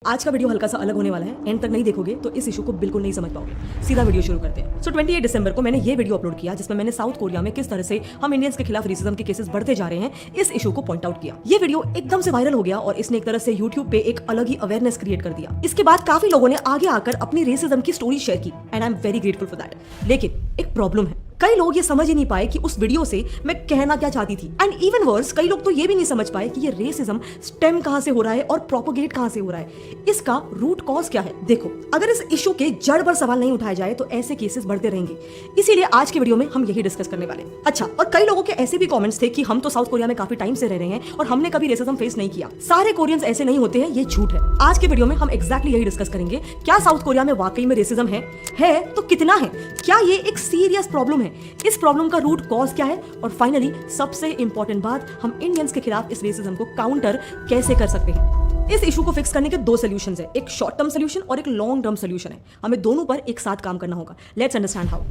आज का वीडियो हल्का सा अलग होने वाला है। एंड तक नहीं देखोगे तो इस इशू को बिल्कुल नहीं समझ पाओगे। सीधा वीडियो शुरू करते हैं। 28 दिसंबर को मैंने ये वीडियो अपलोड किया जिसमें मैंने साउथ कोरिया में किस तरह से हम इंडियंस के खिलाफ रेसिज्म के केसेस बढ़ते जा रहे हैं इस इशू को पॉइंट आउट किया। ये वीडियो एकदम से वायरल हो गया और इसने एक तरह से यूट्यूब पे एक अलग ही अवेयरनेस क्रिएट कर दिया। इसके बाद काफी लोगों ने आगे आकर अपनी रेसिज्म की स्टोरी शेयर की and I am very grateful for that. लेकिन एक प्रॉब्लम है, कई लोग ये समझ ही नहीं पाए कि उस वीडियो से मैं कहना क्या चाहती थी। एंड इवन वर्स, कई लोग तो ये भी नहीं समझ पाए कि ये रेसिज्म स्टेम कहां से हो रहा है और प्रोपोगेट कहां से हो रहा है, इसका रूट कॉज क्या है। देखो, अगर इस इशू के जड़ पर सवाल नहीं उठाया जाए तो ऐसे केसेस बढ़ते रहेंगे। इसीलिए आज के वीडियो में हम यही डिस्कस करने वाले हैं। अच्छा, और कई लोगों के ऐसे भी कमेंट्स थे कि हम तो साउथ कोरिया में काफी टाइम से रह रहे हैं और हमने कभी रेसिज्म फेस नहीं किया। सारे कोरियंस ऐसे नहीं होते हैं, ये झूठ है। आज के वीडियो में हम एग्जैक्टली यही डिस्कस करेंगे। क्या साउथ कोरिया में वाकई में रेसिज्म है तो कितना है, क्या ये एक सीरियस प्रॉब्लम है, इस प्रॉब्लम का रूट कॉज क्या है, और फाइनली सबसे इंपॉर्टेंट बात, हम इंडियंस के खिलाफ इस रेसिज्म को काउंटर कैसे कर सकते हैं। इस इशू को फिक्स करने के दो सॉल्यूशंस है, एक शॉर्ट टर्म सॉल्यूशन और एक लॉन्ग टर्म सॉल्यूशन है। हमें दोनों पर एक साथ काम करना होगा। Let's understand how.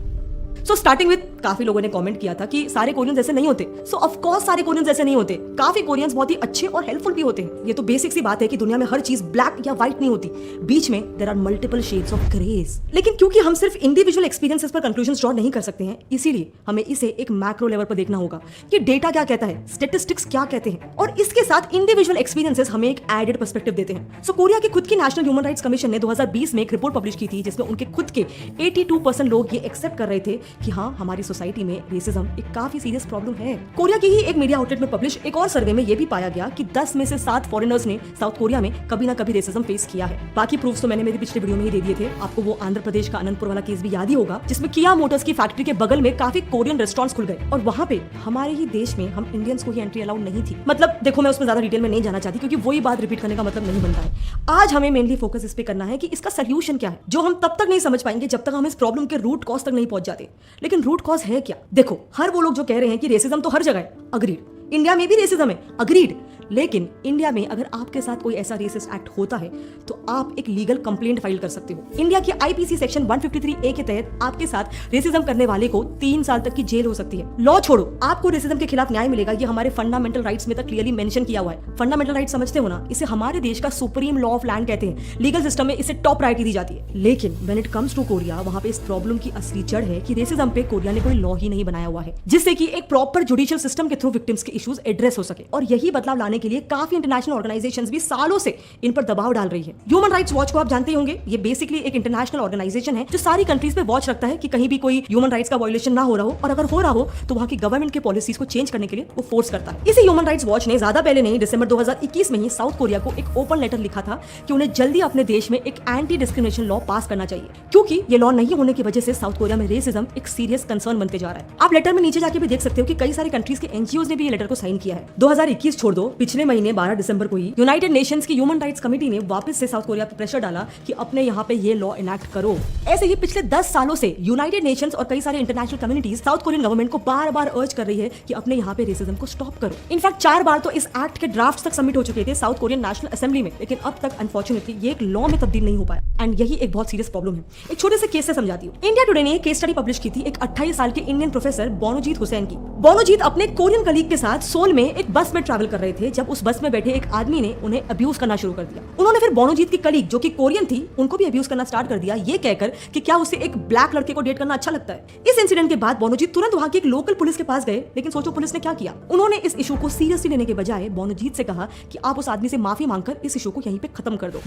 So starting with, काफी लोगों ने कमेंट किया था कि सारे कोरियंस ऐसे नहीं होते। सो ऑफ कोर्स सारे कोरियंस ऐसे नहीं होते। काफी कोरियंस बहुत ही अच्छे और हेल्पफुल भी होते हैं। ये तो बेसिक सी बात है कि दुनिया में हर चीज ब्लैक या व्हाइट नहीं होती, बीच में there are multiple shades of greys. लेकिन क्योंकि हम सिर्फ इंडिविजुअल एक्सपीरियंसेस पर कंक्लूजन्स ड्रॉ नहीं कर सकते हैं, इसीलिए हमें इसे एक मैक्रो लेवल पर देखना होगा कि डेटा क्या कहता है, स्टैटिस्टिक्स क्या कहते हैं, और इसके साथ इंडिविजुअल एक्सपीरियंसेस हमें एक एडेड पर्सपेक्टिव देते हैं। सो कोरिया की खुद की नेशनल ह्यूमन राइट्स कमीशन ने 2020 में एक रिपोर्ट पब्लिश की थी जिसमें उनके खुद के 82% लोग ये एक्सेप्ट कर रहे थे कि हाँ, हमारी सोसाइटी में रेसिज्म एक काफी सीरियस प्रॉब्लम है। कोरिया की ही एक मीडिया आउटलेट में पब्लिश एक और सर्वे में ये भी पाया गया कि 10 में से 7 फॉरेनर्स ने साउथ कोरिया में कभी ना कभी रेसिज्म फेस किया है। बाकी प्रूफ्स तो मैंने मेरी पिछले वीडियो में ही दे दिए थे। आपको वो आंध्र प्रदेश का अनंतपुर वाला केस भी याद ही होगा जिसमें किया मोटर्स की फैक्ट्री के बगल में काफी कोरियन रेस्टोरेंट्स खुल गए और वहां पे हमारे ही देश में हम इंडियंस को ही एंट्री अलाउड नहीं थी। मतलब देखो, मैं उसमें ज्यादा डिटेल में नहीं जाना चाहती क्योंकि वही बात रिपीट करने का मतलब नहीं बनता है। आज हमें मेनली फोकस इस पे करना है कि इसका सोल्यूशन क्या है, जो हम तब तक नहीं समझ पाएंगे जब तक हम इस प्रॉब्लम के रूट कॉज तक नहीं पहुंच जाते। लेकिन रूट कॉज है क्या? देखो, हर वो लोग जो कह रहे हैं कि रेसिज्म तो हर जगह है, अग्रीड। इंडिया में भी रेसिज्म है, अग्रीड। लेकिन इंडिया में अगर आपके साथ कोई ऐसा रेसिस्ट एक्ट होता है तो आप एक लीगल कंप्लेंट फाइल कर सकते हो। इंडिया की आईपीसी सेक्शन 153A के तहत आपके साथ रेसिज्म करने वाले को 3 साल तक की जेल हो सकती है। लॉ छोड़ो, आपको रेसिज्म के खिलाफ न्याय मिलेगा, ये हमारे फंडामेंटल राइट्स में तक क्लियरली मेंशन किया हुआ है। फंडामेंटल राइट समझते हो ना, इसे हमारे देश का सुप्रीम लॉ ऑफ लैंड कहते हैं। लीगल सिस्टम में इसे टॉप प्रायोरिटी दी जाती है। लेकिन when it comes to Korea, वहां पे इस प्रॉब्लम की असली जड़ है कि रेसिज्म पे कोरिया ने कोई लॉ ही नहीं बनाया हुआ है जिससे कि एक प्रॉपर जुडिशियल सिस्टम के थ्रू विक्टिम्स के इश्यूज एड्रेस हो सके। और यही बदलाव लाने के लिए काफी इंटरनेशनल ऑर्गेनाइजेशंस भी सालों से इन पर दबाव डाल रही है। ह्यूमन राइट्स वॉच को आप जानते होंगे, ये बेसिकली एक इंटरनेशनल ऑर्गेनाइजेशन है जो सारी कंट्रीज पे वॉच रखता है कि कहीं भी कोई ह्यूमन राइट्स का वायलेशन ना हो रहा हो, और अगर हो रहा हो तो वहां की गवर्नमेंट के पॉलिसीज को चेंज करने के लिए वो फोर्स करता है। इसी ह्यूमन राइट्स वॉच ने ज्यादा पहले नहीं, दिसंबर 2021 में ही साउथ कोरिया को एक ओपन लेटर लिखा था कि उन्हें जल्दी अपने देश में एक एंटी डिस्क्रिमिनेशन लॉ पास करना चाहिए, क्योंकि ये लॉ नहीं होने की वजह से साउथ कोरिया में रेसिज्म एक सीरियस कंसर्न बनते जा रहा है। आप लेटर में नीचे जाके भी देख सकते हो कि कई सारे कंट्रीज के एनजीओज ने भी ये लेटर को साइन किया है। 2021 छोड़ दो, पिछले महीने 12 दिसंबर को ही यूनाइटेड नेशंस की ह्यूमन राइट्स कमेटी ने वापस से साउथ कोरिया पर प्रेशर डाला कि अपने यहाँ पे ये लॉ इनैक्ट करो। ऐसे ही पिछले 10 सालों से यूनाइटेड नेशंस और कई सारे international communities south Korean government को बार बार अर्ज कर रही है कि अपने यहाँ पे रेसिज्म को स्टॉप करो। इनफैक्ट 4 बार तो इस एक्ट के ड्राफ्ट तक सबमिट हो चुके थे साउथ कोरियन नेशनल असेंबली में, लेकिन अब तक अनफॉर्चुनेटली ये एक लॉ में तब्दील नहीं हो पाया। एंड यही एक बहुत सीरियस प्रॉब्लम है। एक छोटे से केस से समझाती हूँ। इंडिया टुडे ने एक केस स्टडी पब्लिश की थी एक 28 साल के इंडियन प्रोफेसर बोनोजीत हुसैन की। बोनोजीत अपने कोरियन कलीग के साथ सोल में एक बस में ट्रैवल कर रहे थे जब उस बस में बैठे एक आदमी ने उन्हें अब्यूज करना शुरू कर दिया। उन्होंने फिर बोनोजीत की कलीग जो कि कोरियन थी उनको भी अब्यूज करना स्टार्ट कर दिया, ये कहकर कि क्या उसे एक ब्लैक लड़के को डेट करना अच्छा लगता है। इस इंसिडेंट के बाद बोनोजीत तुरंत वहां की एक लोकल पुलिस के पास गए, लेकिन सोचो पुलिस ने क्या किया। उन्होंने इस इशू को सीरियसली लेने के बजाय बोनोजीत से कहा कि आप उस आदमी से माफी मांगकर इस इशू को यहीं पे खत्म कर दो।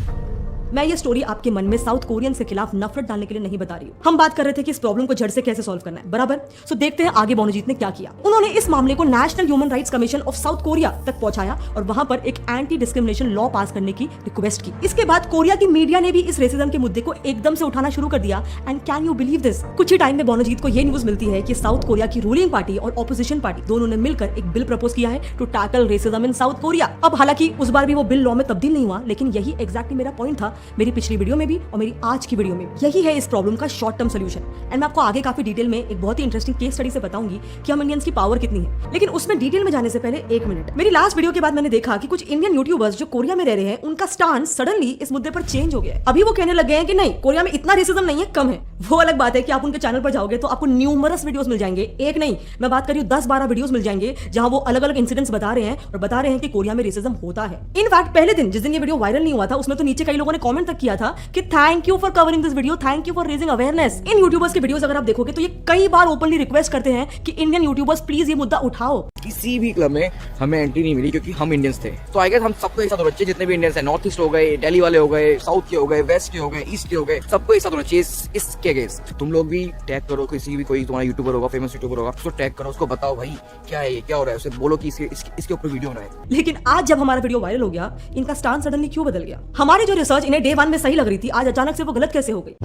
मैं ये स्टोरी आपके मन में साउथ कोरियन के खिलाफ नफरत डालने के लिए नहीं बता रही हूँ। हम बात कर रहे थे कि इस प्रॉब्लम को जड़ से कैसे सॉल्व करना है, बराबर। सो देखते हैं आगे बोनोजीत ने क्या किया। उन्होंने इस मामले को national human rights commission of south Korea तक पहुंचाया और वहां पर एक एंटी डिस्क्रिमिनेशन लॉ पास करने की रिक्वेस्ट की। इसके बाद कोरिया की मीडिया ने भी इस रेसिज्म के मुद्दे को एकदम से उठाना शुरू कर दिया। And can you believe this, कुछ ही टाइम में बोनोजीत को ये न्यूज मिलती है कि साउथ कोरिया की रूलिंग पार्टी और ऑपोजिशन पार्टी दोनों ने मिलकर एक बिल प्रपोज किया है to tackle racism in South Korea. अब हालांकि उस बार भी वो बिल लॉ में तब्दील नहीं हुआ, लेकिन यही एग्जैक्टली मेरा पॉइंट था मेरी पिछली वीडियो में भी और मेरी आज की वीडियो में भी। यही है इस प्रॉब्लम का शॉर्ट टर्म सोल्यूशन। एंड मैं आपको आगे काफी डिटेल में एक बहुत ही इंटरेस्टिंग केस स्टडी से बताऊंगी कि हम इंडियंस की पावर कितनी है। लेकिन उसमें डिटेल में जाने से पहले एक मिनट, मेरी लास्ट वीडियो के बाद मैंने देखा कि कुछ इंडियन यूट्यूबर्स जो कोरिया में रह रहे हैं उनका स्टांस सडनली इस मुद्दे पर चेंज हो गया है। अभी वो कहने लग गए हैं कि नहीं, कोरिया में इतना रेसिज्म नहीं है, कम है। वो अलग बात है कि आप उनके चैनल पर जाओगे तो आपको न्यूमरस वीडियोस मिल जाएंगे, एक नहीं मैं बात कर रही हूँ 10-12 वीडियोस मिल जाएंगे जहां वो अलग अलग इंसिडेंट्स बता रहे हैं और बता रहे हैं कि कोरिया में रेसिज्म होता है। इनफैक्ट पहले दिन जिस दिन ये वीडियो वायरल नहीं हुआ था उसमें तो नीचे कई लोगों ने कमेंट तक किया था कि thank you for covering this video, thank you for raising awareness. In YouTubers के वीडियोस अगर आप देखोगे तो ये कई बार ओपनली रिक्वेस्ट करते हैं कि इंडियन यूट्यूबर्स प्लीज ये मुद्दा उठाओ। किसी भी क्लब में हमें एंट्री नहीं मिली क्योंकि हम इंडियंस थे। तो आई गेस हम सबको एक साथ होना चाहिए, जितने भी इंडियंस हैं, नॉर्थ ईस्ट हो गए, दिल्ली वाले हो गए, साउथ के हो गए, वेस्ट के हो गए, ईस्ट के हो गए, सबको एक साथ होना चाहिए इसके अगेंस्ट। तुम लोग भी टैग करो, किसी भी कोई तुम्हारा यूट्यूबर होगा, फेमस यूट्यूबर होगा, उसको टैग करो, उसको बताओ भाई क्या है ये, क्या हो रहा है, उसे बोलो कि इसके ऊपर वीडियो बनाए। लेकिन आज जब हमारा वीडियो वायरल हो गया, इनका स्टांस सडनली क्यों बदल गया? हमारी जो रिसर्च इन्हें डे 1 में सही लग रही थी, आज अचानक से वो गलत कैसे हो गई?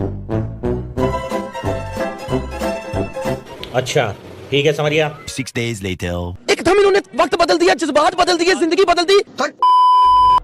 अच्छा ठीक है, समझ गया। 6 days later. एकदम इन्होंने वक्त बदल दिया, जज्बात बदल दिए, जिंदगी बदल दी।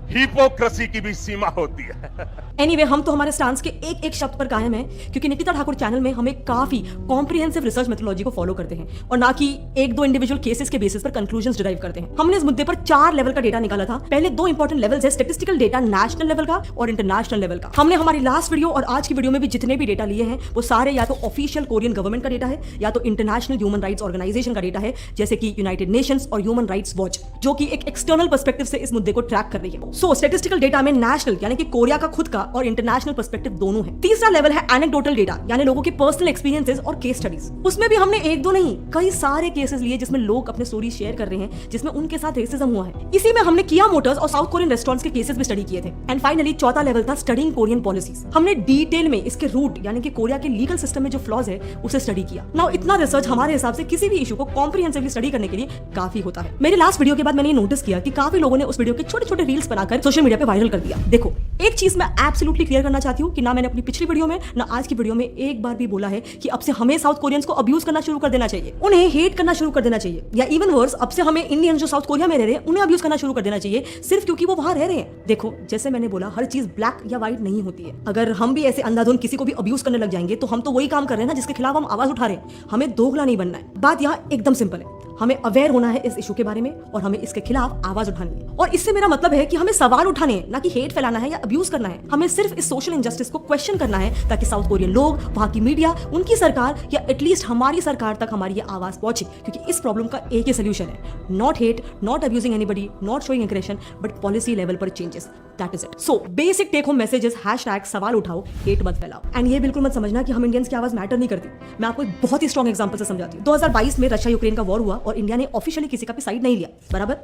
हिपोक्रेसी की भी सीमा होती है। एनीवे, हम तो हमारे स्टांस के एक एक शब्द पर कायम है क्योंकि निकिता ठाकुर चैनल में हमें काफी कॉम्प्रिहेंसिव रिसर्च मेथोडोलॉजी को फॉलो करते हैं और ना कि एक दो इंडिविजुअल केसेस के बेसिस पर कंक्लूजन्स डिराइव करते हैं। हमने इस मुद्दे पर 4 लेवल का डेटा निकाला था। पहले 2 इंपॉर्टेंट लेवल्स है, स्टैटिस्टिकल डेटा नेशनल लेवल का और इंटरनेशनल लेवल का। हमने हमारी लास्ट वीडियो और आज की वीडियो में भी जितने भी डेटा लिए हैं वो सारे या तो ऑफिशियल कोरियन गवर्नमेंट का डेटा है या तो इंटरनेशनल ह्यूमन राइट्स ऑर्गेनाइजेशन का डेटा है, जैसे कि यूनाइटेड नेशंस और ह्यूमन राइट्स वॉच, जो कि एक एक्सटर्नल पर्सपेक्टिव से इस मुद्दे को ट्रैक कर रही है। सो स्टैटिस्टिकल डेटा में नेशनल यानी कि कोरिया का खुद का और इंटरनेशनल पर्सपेक्टिव दोनों है। तीसरा लेवल है एनेक्डोटल डेटा यानी लोगों के पर्सनल एक्सपीरियंसेस और केस स्टडीज। उसमें भी हमने एक दो नहीं कई सारे केसेस लिए जिसमें लोग अपने स्टोरी शेयर कर रहे हैं जिसमें उनके साथ रेसिज्म हुआ है। इसी में हमने किया मोटर्स और साउथ कोरियन रेस्टोरेंट्स के केसेस भी स्टडी किए थे। एंड फाइनली चौथा लेवल था स्टडीइंग कोरियन पॉलिसीज। हमने डिटेल में इसके रूट यानी कि कोरिया के लीगल सिस्टम में जो फ्लॉज है उसे स्टडी किया। नाउ इतना रिसर्च हमारे हिसाब से किसी भी इशू को कॉम्प्रिहेंसिवली स्टडी करने के लिए काफी होता है। मेरे लास्ट वीडियो के बाद मैंने नोटिस किया कि काफी लोगों ने उस वीडियो के छोटे छोटे रील्स बनाकर सोशल मीडिया पे वायरल कर दिया। देखो, एक चीज मैं एब्सोल्युटली क्लियर करना चाहती हूँ कि ना मैंने अपनी पिछली वीडियो में ना आज की वीडियो में एक बार भी बोला है कि अब से हमें साउथ कोरियंस को अब्यूज करना शुरू कर देना चाहिए, उन्हें हेट करना शुरू कर देना चाहिए, या इवन वर्स अब से हमें इंडियंस जो साउथ कोरिया में रह रहे हैं उन्हें अब्यूज करना शुरू कर देना चाहिए सिर्फ क्योंकि वो वहां रह रहे हैं। देखो, जैसे मैंने बोला, हर चीज ब्लैक या व्हाइट नहीं होती है। अगर हम भी ऐसे अंधाधुंध किसी को भी अब्यूज करने लग जाएंगे तो हम तो वही काम कर रहे हैं ना जिसके खिलाफ हम आवाज उठा रहे हैं। हमें दोगला नहीं बनना है। बात यहाँ एकदम सिंपल है, हमें अवेयर होना है इस इशू के बारे में और हमें इसके खिलाफ आवाज उठानी है। और इससे मेरा मतलब है कि हमें सवाल उठाने हैं, ना कि हेट फैलाना है या अब्यूज करना है। हमें सिर्फ इस सोशल इनजस्टिस को क्वेश्चन करना है ताकि साउथ कोरियन लोग, वहां की मीडिया, उनकी सरकार या एटलीस्ट हमारी सरकार तक हमारी ये आवाज पहुंचे। क्योंकि इस प्रॉब्लम का एक ही सोल्यूशन है, not hate, not abusing anybody, not showing aggression, but policy level पर changes. That is it. So basic take home messages, hashtag सवाल उठाओ, हेट मत फैलाओ। एंड ये बिल्कुल मत समझना कि हम इंडियंस की आवाज मैटर नहीं करती। मैं आपको एक बहुत ही स्ट्रॉन्ग एग्जांपल से समझाती हूँ। 2022 में रशिया यूक्रेन का वॉर हुआ और इंडिया ने ऑफिशियली किसी का भी साइड नहीं लिया, बराबर,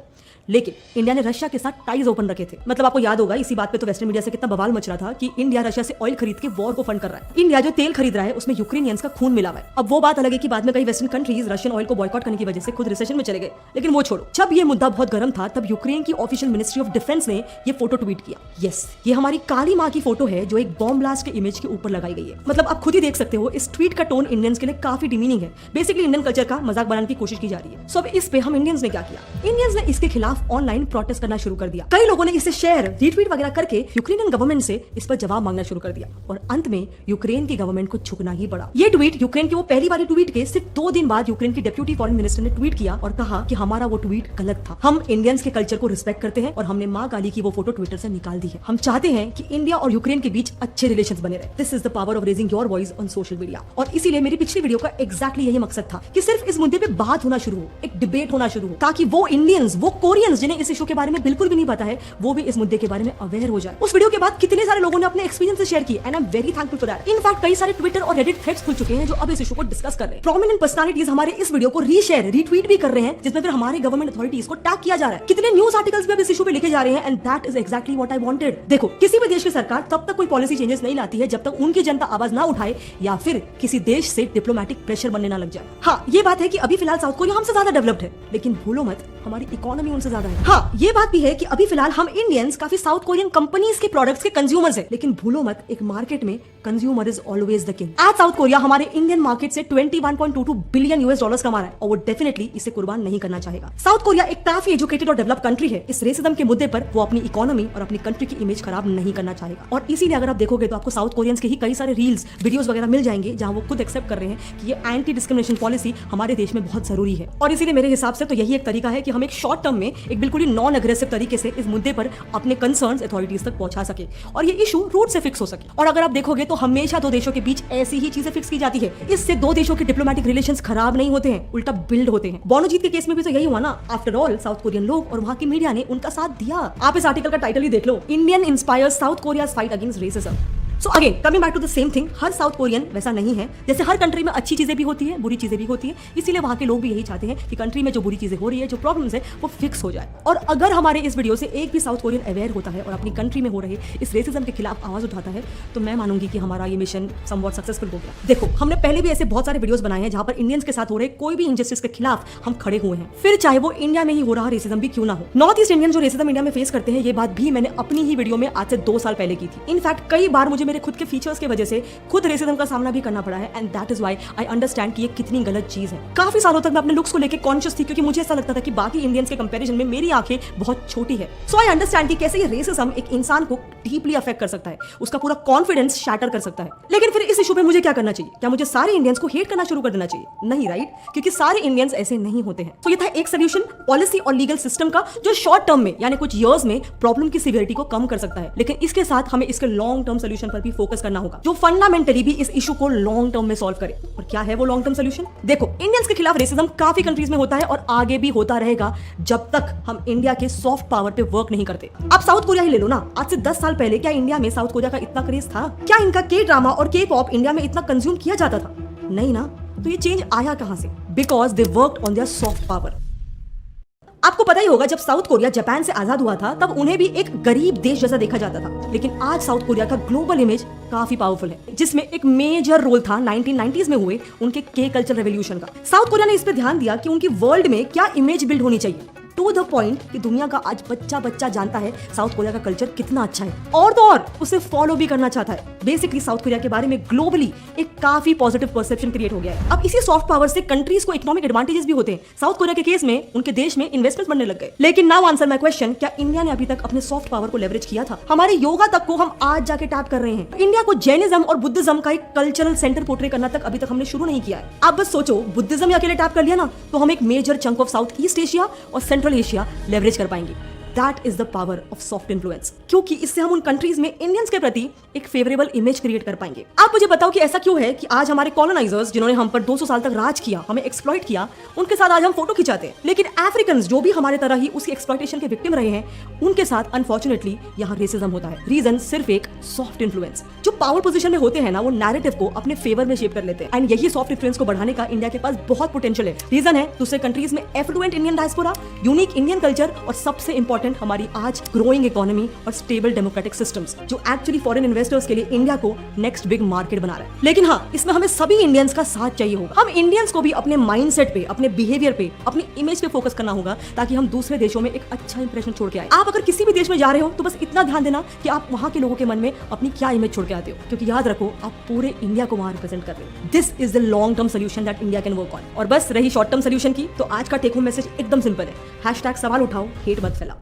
लेकिन इंडिया ने रशिया के साथ टाइज ओपन रखे थे। मतलब आपको याद होगा, इसी बात पे तो वेस्टर्न मीडिया से कितना बवाल मच रहा था कि इंडिया रशिया से ऑयल खरीद के वॉर को फंड कर रहा है। इंडिया जो तेल खरीद रहा है उसमें यूक्रेनियंस का खून मिला हुआ है। अब वो बात अलग है कि बाद में कई वेस्टर्न कंट्रीज रशियन ऑयल को बॉयकॉट करने की वजह से खुद रिसेशन में चले गए, लेकिन वो छोड़ो। जब ये मुद्दा बहुत गर्म था तब यूक्रेन की ऑफिशियल मिनिस्ट्री ऑफ डिफेंस ने ये फोटो ट्वीट किया। यस, ये हमारी काली माँ की फोटो है जो एक बॉम्ब ब्लास्ट के इमेज के ऊपर लगाई गई है। मतलब आप खुद ही देख सकते हो, इस ट्वीट का टोन इंडियंस के लिए काफी डिमीनिंग है। बेसिकली इंडियन कल्चर का मजाक बनाने की कोशिश की जा रही है। सो अब इस पे हम इंडियंस ने क्या किया? इंडियंस ने इसके खिलाफ ऑनलाइन प्रोटेस्ट करना शुरू कर दिया। कई लोगों ने इसे शेयर, रीट्वीट वगैरह करके यूक्रेनियन गवर्नमेंट से इस पर जवाब मांगना शुरू कर दिया और अंत में यूक्रेन की गवर्नमेंट को झुकना ही पड़ा। ये ट्वीट यूक्रेन की वो पहली वाली ट्वीट के सिर्फ 2 दिन बाद यूक्रेन की डिप्टी फॉरेन मिनिस्टर ने ट्वीट किया और कहा कि हमारा वो ट्वीट गलत था। हम इंडियंस के कल्चर को रिस्पेक्ट करते हैं और हमने माँ काली की वो फोटो ट्विटर से निकाल दी है। हम चाहते हैं कि इंडिया और यूक्रेन के बीच अच्छे रिलेशंस बने रहे। This is the power of raising your voice on social media. और इसीलिए मेरी पिछली वीडियो का एग्जैक्टली यही मकसद था कि सिर्फ इस मुद्दे पे बात होना शुरू हो, एक डिबेट होना शुरू हो, ताकि वो इंडियंस, वो कोरियंस जिन्हें इस इशू के बारे में बिल्कुल भी नहीं पता है, वो भी इस मुद्दे के बारे में अवेयर हो जाए। उस वीडियो के बाद कितने सारे लोगों ने अपने एक्सपीरियंस शेयर किए and I am very thankful for that. In fact कई सारे ट्विटर और रेडिट थ्रेड्स खुल चुके हैं जो अब इस इशू को डिस्कस कर रहे हैं। प्रोमिनेंट पर्सनालिटीज हमारे इस वीडियो को रीशेयर, रीट्वीट भी कर रहे हैं जिसमें फिर हमारे गवर्नमेंट अथॉरिटीज को टैग किया जा रहा है। कितने न्यूज आर्टिकल्स भी अब इस इशू पे लिखे जा रहे हैं and that is exactly what I wanted. देखो, किसी भी देश की सरकार तब तक कोई पॉलिसी चेंजेस नहीं लाती है जब तक उनकी जनता आवाज ना उठाए या फिर किसी देश से डिप्लोमेटिक प्रेशर बनने ना लग जाए। हाँ, ये बात है कि अभी फिलहाल साउथ कोरिया हमसे ज्यादा डेवलप्ड है, लेकिन भूलो मत हमारी इकोनॉमी उनसे ज्यादा है। हाँ, ये बात भी है कि अभी फिलहाल हम इंडियंस काफी साउथ कोरियन कंपनी के प्रोडक्ट्स के कंज्यूमर्स है, लेकिन भूलो मत एक मार्केट में consumer is always the king. आज साउथ कोरिया हमारे इंडियन मार्केट से 21.22 बिलियन यूएस डॉलर्स कमा रहा है और वो डेफिनेटली इसे कुर्बान नहीं करना चाहेगा। साउथ कोरिया एक काफी एजुकेटेड और डेवलप कंट्री है। इस रेसिज्म के मुद्दे पर वो अपनी इकोनॉमी और अपनी कंट्री की इमेज खराब नहीं करना चाहेगा और इसीलिए अगर आप देखोगे तो आपको साउथ कोरियंस के ही कई सारे रील्स वीडियोस वगैरह मिल जाएंगे जहां वो खुद एक्सेप्ट कर रहे हैं कि ये एंटी डिस्क्रिमिनेशन पॉलिसी हमारे देश में बहुत जरूरी है। और इसीलिए मेरे हिसाब से तो यही एक तरीका है कि हम एक शॉर्ट टर्म में एक बिल्कुल ही नॉन अग्रेसिव तरीके से इस मुद्दे पर अपने कंसर्न्स अथॉरिटीज तक पहुंचा सके और ये इशू रूट से फिक्स हो सके। और अगर आप देखोगे तो हमेशा दो देशों के बीच ऐसी ही चीजें फिक्स की जाती है, इससे दो देशों के डिप्लोमेटिक रिलेशंस खराब नहीं होते हैं, उल्टा बिल्ड होते हैं। बोनोजीत के केस में भी तो यही हुआ ना। आफ्टर ऑल साउथ कोरियन लोग और वहां की मीडिया ने उनका साथ दिया। आप इस आर्टिकल का टाइटल ही देख लो, Indian inspires South Korea's fight against racism. So again coming back to the same thing, हर साउथ कोरियन वैसा नहीं है। जैसे हर कंट्री में अच्छी चीजें भी होती है, बुरी चीजें भी होती है, इसीलिए वहां के लोग भी यही चाहते हैं कि कंट्री में जो बुरी चीजें हो रही है, जो प्रॉब्लम्स है, वो फिक्स हो जाए। और अगर हमारे इस वीडियो से एक भी साउथ कोरियन अवेयर होता है और अपनी कंट्री में हो रहे इस रेसिज्म के खिलाफ आवाज उठाता है तो मैं मानूंगी कि हमारा ये मिशन समवॉट सक्सेसफुल हो गया। देखो हमने पहले भी ऐसे बहुत सारे वीडियोस बनाए हैं जहां पर इंडियंस के साथ हो रहे कोई भी इनजस्टिस के खिलाफ हम खड़े हुए हैं, फिर चाहे वो इंडिया में ही हो रहा रेसिज्म भी क्यों ना हो। नॉर्थ ईस्ट इंडियन जो रेसिज्म इंडिया में फेस करते हैं, ये बात भी मैंने अपनी ही वीडियो में आज से 2 साल पहले की थी। इनफैक्ट कई बार मुझे मेरे खुद के फीचर्स के वजह से खुद रेसिज्म का सामना भी करना पड़ा है and that is why I understand कि ये कितनी गलत चीज है। काफी सालों तक मैं अपने लुक्स को लेकर कॉन्शियस थी क्योंकि मुझे ऐसा लगता था कि बाकी इंडियंस के कंपैरिजन में मेरी आंखें बहुत छोटी है। सो आई अंडरस्टैंड कि कैसे ये रेसिज्म एक इंसान को डीपली अफेक्ट कर सकता है, उसका पूरा कॉन्फिडेंस शैटर कर सकता है। लेकिन फिर इस इशू पे मुझे क्या करना चाहिए? क्या मुझे सारे इंडियंस को हेट करना शुरू कर देना चाहिए? नहीं, राइट? क्योंकि सारे इंडियंस ऐसे नहीं होते हैं। तो ये था एक सोल्यूशन पॉलिसी और लीगल सिस्टम का, जो शॉर्ट टर्म में यानी कुछ ईयर्स में प्रॉब्लम की सीवियरिटी को कम कर सकता है। लेकिन इसके साथ हमें इसके लॉन्ग टर्म सोल्यूशन पर भी फोकस करना होगा, जो फंडामेंटली भी इस इशू को लॉन्ग टर्म में सॉल्व करे। और क्या है वो लॉन्ग टर्म सोल्यूशन? देखो, इंडियंस के खिलाफ रेसिज्म काफी कंट्रीज में होता है और आगे भी होता रहेगा जब तक हम इंडिया के सॉफ्ट पावर पे वर्क नहीं करते। आप साउथ कोरिया ही ले लो ना। आज से 10 साल पहले क्या इंडिया में साउथ कोरिया का इतना क्रेज था? क्या इनका के ड्रामा और के पॉप इंडिया में इतना कंज्यूम किया जाता था? नहीं ना। तो ये चेंज आया कहां से? Because they worked on their soft power. आपको पता ही होगा, जब साउथ कोरिया जापान से आजाद हुआ था तब उन्हें भी एक गरीब देश जैसा देखा जाता था। लेकिन आज साउथ कोरिया का ग्लोबल इमेज काफी पावरफुल है, जिसमें एक मेजर रोल था 1990s में हुए उनके के कल्चर रेवोल्यूशन का। साउथ कोरिया ने इस पर ध्यान दिया कि उनकी वर्ल्ड में क्या इमेज बिल्ड होनी चाहिए, टू द पॉइंट कि दुनिया का आज बच्चा जानता है साउथ कोरिया का कल्चर कितना अच्छा है और तो और उसे फॉलो भी करना चाहता है। बेसिकली साउथ कोरिया के बारे में ग्लोबली एक काफी पॉजिटिव परसेप्शन क्रिएट हो गया है। अब इसी सॉफ्ट पावर से कंट्रीज को इकोनॉमिक एडवांटेजेस भी होते हैं। साउथ कोरिया के केस में उनके देश में इन्वेस्टमेंट बनने लग गए। लेकिन नाउ आंसर माय क्वेश्चन, क्या इंडिया ने अभी तक अपने सॉफ्ट पावर को लेवरेज किया था? हमारे योगा तक को हम आज जाके टैप कर रहे हैं। इंडिया को जैनिज्म और बुद्धिज्म का एक कल्चरल सेंटर पोर्ट्रे करना तक अभी तक हमने शुरू नहीं किया है। आप बस सोचो, बुद्धिज्म अकेले टैप कर लिया ना तो हम एक major chunk of South East Asia और सेंट्रल एशिया लेवरेज कर पाएंगे। That is the power of soft influence, क्योंकि इससे हम उन कंट्रीज में इंडियंस के प्रति एक फेवरेबल इमेज क्रिएट कर पाएंगे। आप मुझे बताओ कि ऐसा क्यों है कि आज हमारे कॉलोनाइजर्स जिन्होंने हम पर 200 साल तक राज किया, हमें एक्सप्लॉइट किया, उनके साथ आज हम फोटो खिंचाते हैं, लेकिन अफ्रीकन जो भी हमारे तरह ही उसकी एक्सप्लॉइटेशन के विक्टिम रहे हैं, उनके साथ अनफॉर्चुनेटली यहाँ रेसिज्म होता है। रीजन सिर्फ एक सॉफ्ट इन्फ्लुएंस। जो पावर पोजीशन में होते हैं ना, वो नैरेटिव को अपने फेवर में शेप कर लेते हैं एंड यही सॉफ्ट इन्फ्लुएंस को बढ़ाने का इंडिया के पास बहुत पोटेंशियल है। रीजन है दूसरे कंट्रीज में affluent Indian diaspora, unique Indian culture और सबसे इंपॉर्टेंट हमारी आज ग्रोइंग इकोनॉमी और स्टेबल डेमोक्रेटिक सिस्टम्स, जो एक्चुअली फॉरेन इन्वेस्टर्स के लिए इंडिया को नेक्स्ट बिग मार्केट बना रहा है। लेकिन हाँ, इसमें हमें सभी इंडियंस का साथ चाहिए होगा। हम इंडियंस को भी अपने माइंडसेट पे, अपने बिहेवियर पे, अपनी इमेज पे फोकस करना होगा ताकि हम दूसरे देशों में एक अच्छा इंप्रेशन छोड़ के आए। आप अगर किसी भी देश में जा रहे हो तो बस इतना ध्यान देना कि आप वहां के लोगों के मन में अपनी क्या इमेज छोड़ के आते हो, क्योंकि याद रखो आप पूरे इंडिया को वहां रिप्रेजेंट कर रहे हो। This is the long term solution that India can work on. और बस रही शॉर्ट टर्म सोल्यूशन की, तो आज का टेक होम मैसेज एकदम सिंपल है, #सवाल उठाओ, हेट मत फैलाओ।